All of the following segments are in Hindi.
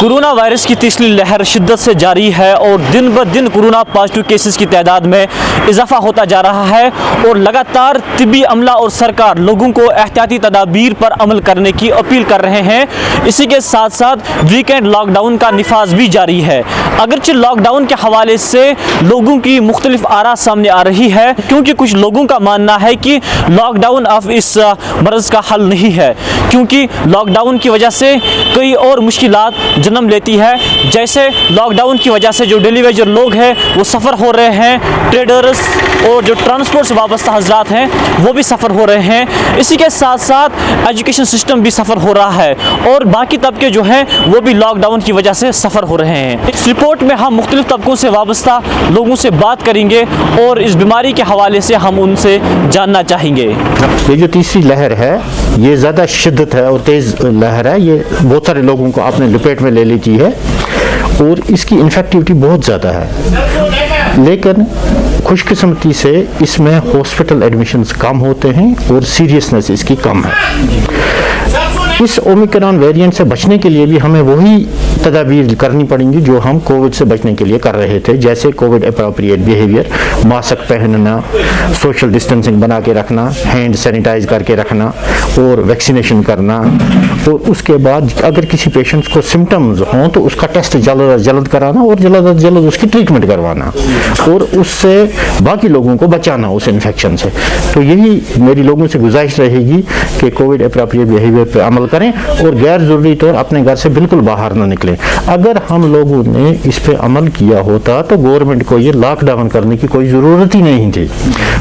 कोरोना वायरस की तीसरी लहर शिद्दत से जारी है और दिन ब दिन कोरोना पॉजिटिव केसेस की तादाद में इजाफा होता जा रहा है और लगातार तिब्बी अमला और सरकार लोगों को एहतियाती तदाबीर पर अमल करने की अपील कर रहे हैं। इसी के साथ साथ वीकेंड लॉकडाउन का निफाज भी जारी है। अगरचे लॉकडाउन के हवाले से लोगों की मुख्तलिफ आरा सामने आ रही है, क्योंकि कुछ लोगों का मानना है कि लॉकडाउन अब इस मर्ज़ का हल नहीं है, क्योंकि लॉकडाउन की वजह से कई और मुश्किलात जन्म लेती है। जैसे लॉकडाउन की वजह से जो डेली वेजर लोग हैं वो सफ़र हो रहे हैं, ट्रेडर्स और जो ट्रांसपोर्ट से वाबस्ता हजरात हैं वो भी सफ़र हो रहे हैं। इसी के साथ साथ एजुकेशन सिस्टम भी सफ़र हो रहा है और बाकी तबके जो हैं वो भी लॉकडाउन की वजह से सफ़र हो रहे हैं। इस रिपोर्ट में हम मुख्तलिफ तबकों से वाबस्ता लोगों से बात करेंगे और इस बीमारी के हवाले से हम उनसे जानना चाहेंगे। ये जो तीसरी लहर है ये ज़्यादा शिद्दत है और तेज़ लहर है। ये बहुत सारे लोगों को आपने लपेट में ले ली है और इसकी इन्फेक्टिविटी बहुत ज़्यादा है, लेकिन खुशकिस्मती से इसमें हॉस्पिटल एडमिशन्स कम होते हैं और सीरियसनेस इसकी कम है। इस ओमिक्रॉन वेरिएंट से बचने के लिए भी हमें वही तदाबीर करनी पड़ेंगी जो हम कोविड से बचने के लिए कर रहे थे, जैसे कोविड अप्रोप्रिएट बिहेवियर, मास्क पहनना, सोशल डिस्टेंसिंग बना के रखना, हैंड सैनिटाइज करके रखना और वैक्सीनेशन करना। और उसके बाद अगर किसी पेशेंट्स को सिम्टम्स हों तो उसका टेस्ट जल्द कराना और जल्द उसकी ट्रीटमेंट करवाना और उससे बाकी लोगों को बचाना उस इन्फेक्शन से। तो यही मेरी लोगों से गुजारिश रहेगी कि कोविड अप्रोप्रिएट बिहेवियर पर अमल करें और गैर ज़रूरी तौर अपने घर से बिल्कुल बाहर ना निकलें। अगर हम लोगों ने इस पे अमल किया होता तो गवर्नमेंट को ये लॉकडाउन करने की कोई ज़रूरत ही नहीं थी।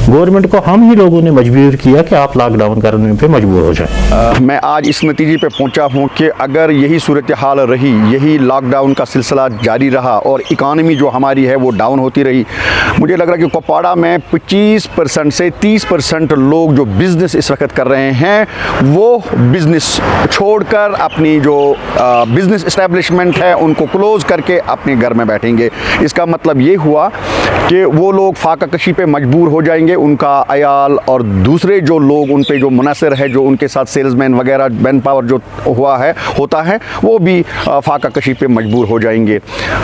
गवर्नमेंट को हम ही लोगों ने मजबूर किया कि आप लॉकडाउन करने पे मजबूर हो जाए। मैं आज इस नतीजे पे पहुंचा हूं कि अगर यही सूरत हाल रही, यही लॉकडाउन का सिलसिला जारी रहा और इकानमी जो हमारी है वो डाउन होती रही, मुझे लग रहा है कि कुपवाड़ा में 25% से 30% लोग जो बिज़नेस इस वक्त कर रहे हैं वो बिज़नेस छोड़कर अपनी जो बिज़नेस इस्टेब्लिशमेंट है उनको क्लोज़ करके अपने घर में बैठेंगे। इसका मतलब ये हुआ कि वो लोग फाका कशी पे मजबूर हो जाएंगे, उनका अयाल और दूसरे जो लोग उन पे जो मुनसर है, जो उनके साथ सेल्समैन वगैरह मैन पावर जो होता है वो भी फाका कशी पे मजबूर हो जाएंगे।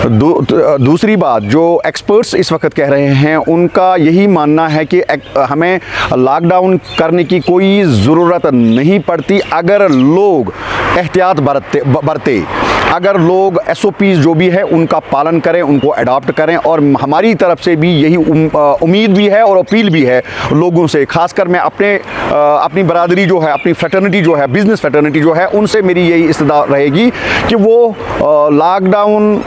दूसरी बात, जो एक्सपर्ट्स इस वक्त कह रहे हैं उनका यही मानना है कि हमें लॉकडाउन करने की कोई ज़रूरत नहीं पड़ती अगर लोग एहतियात बरते, अगर लोग SOPs जो भी है उनका पालन करें, उनको अडॉप्ट करें। और हमारी तरफ से भी यही उम्मीद भी है और अपील भी है लोगों से, खासकर मैं अपनी बरादरी जो है, अपनी फ्रेटर्निटी जो है, बिज़नेस फ्रेटर्निटी जो है, उनसे मेरी यही इस्तदा रहेगी कि वो लॉकडाउन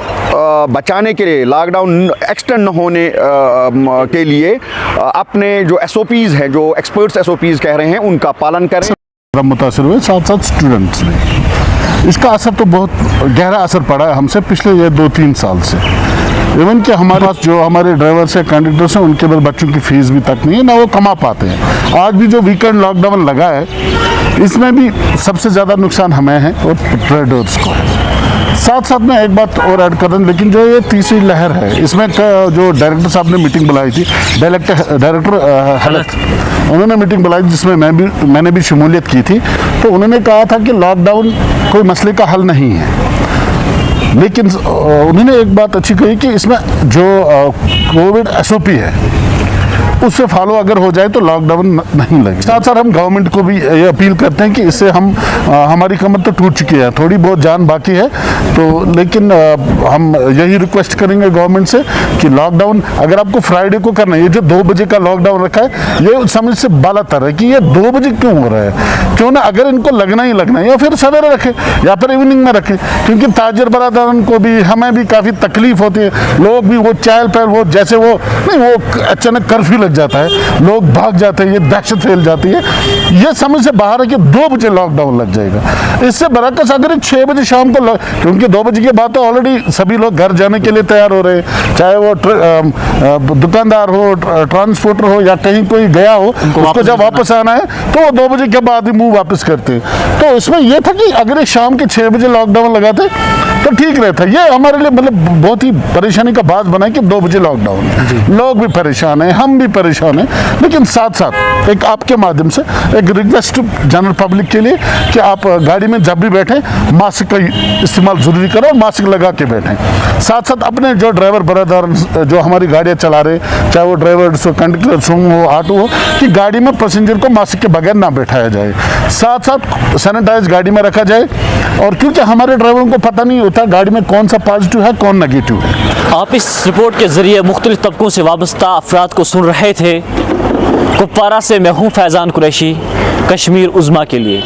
बचाने के लिए, लॉकडाउन एक्सटेंड न होने के लिए अपने जो SOPs हैं, जो एक्सपर्ट्स SOPs कह रहे हैं, उनका पालन करें। मुतासर हुए, साथ साथ स्टूडेंट्स ने। इसका असर तो बहुत गहरा असर पड़ा है हमसे पिछले ये 2-3 साल से। इवन कि हमारे पास जो हमारे ड्राइवर्स हैं, कंडक्टर्स हैं, उनके पास बच्चों की फीस भी तक नहीं है, ना वो कमा पाते हैं। आज भी जो वीकेंड लॉकडाउन लगा है इसमें भी सबसे ज़्यादा नुकसान हमें है और ट्रेडर्स को है। साथ साथ में एक बात और ऐड कर रहे हैं, लेकिन जो ये तीसरी लहर है इसमें जो डायरेक्टर साहब ने मीटिंग बुलाई थी, डायरेक्टर हेल्थ, उन्होंने मीटिंग बुलाई जिसमें मैंने भी शमूलियत की थी। तो उन्होंने कहा था कि लॉकडाउन कोई मसले का हल नहीं है, लेकिन उन्होंने एक बात अच्छी कही कि इसमें जो कोविड SOP है उससे फॉलो अगर हो जाए तो लॉकडाउन नहीं लगे। साथ साथ हम गवर्नमेंट को भी ये अपील करते हैं कि इससे हमारी कमर तो टूट चुकी है, थोड़ी बहुत जान बाकी है, तो लेकिन हम यही रिक्वेस्ट करेंगे गवर्नमेंट से कि लॉकडाउन अगर आपको फ्राइडे को करना है, ये जो 2 बजे का लॉकडाउन रखा है ये समझ से बालातर है कि ये 2 बजे क्यों हो रहा है। क्यों ना अगर इनको लगना ही लगना है या फिर सवेरे रखें या फिर इवनिंग में रखें, क्योंकि ताजर बरादरान को भी, हमें भी काफ़ी तकलीफ होती है। लोग भी वो चहल पहल, वो जैसे वो अचानक कर्फ्यू जाता है, लोग भाग जाते हैं, ये दहशत फैल जाती है। ये समझ से बाहर है कि 2 बजे लॉकडाउन लग जाएगा। इससे बरकस अगर 6 बजे शाम को, क्योंकि 2 बजे के बाद तो ऑलरेडी सभी लोग घर जाने के लिए तैयार हो रहे हैं, चाहे वो दुकानदार हो, ट्रांसपोर्टर हो या कहीं कोई गया हो, उसको जब वापस आना है तो वो 2 बजे के बाद ही मुंह वापस करते हैं। तो इसमें यह था कि अगर शाम के 6 बजे लॉकडाउन लगाते तो ठीक रहता। ये हमारे लिए मतलब बहुत ही परेशानी का बात बना है कि 2 बजे लॉकडाउन, लोग भी परेशान हैं, हम हम भी परेशान हैं, लेकिन साथ साथ एक आपके माध्यम से एक रिक्वेस्ट जनरल पब्लिक के लिए कि आप गाड़ी में जब भी बैठें मास्क का इस्तेमाल ज़रूरी करें और मास्क लगा के बैठें। साथ साथ अपने जो ड्राइवर ब्रदर जो हमारी गाड़ियाँ चला रहे, चाहे वो ड्राइवर्स हो, कंडक्टर्स हो, ऑटो हो, कि गाड़ी में पैसेंजर को मास्क के बगैर ना बैठाया जाए। साथ साथ सैनिटाइज गाड़ी में रखा जाए, और क्योंकि हमारे ड्राइवरों को पता नहीं होता गाड़ी में कौन सा पॉजिटिव है कौन नेगेटिव है। आप इस रिपोर्ट के ज़रिए मुख्तलिफ तबकों से वाबस्ता अफराद को सुन रहे थे। कुपवारा से मैं हूँ फैज़ान कुरैशी, कश्मीर उज़्मा के लिए।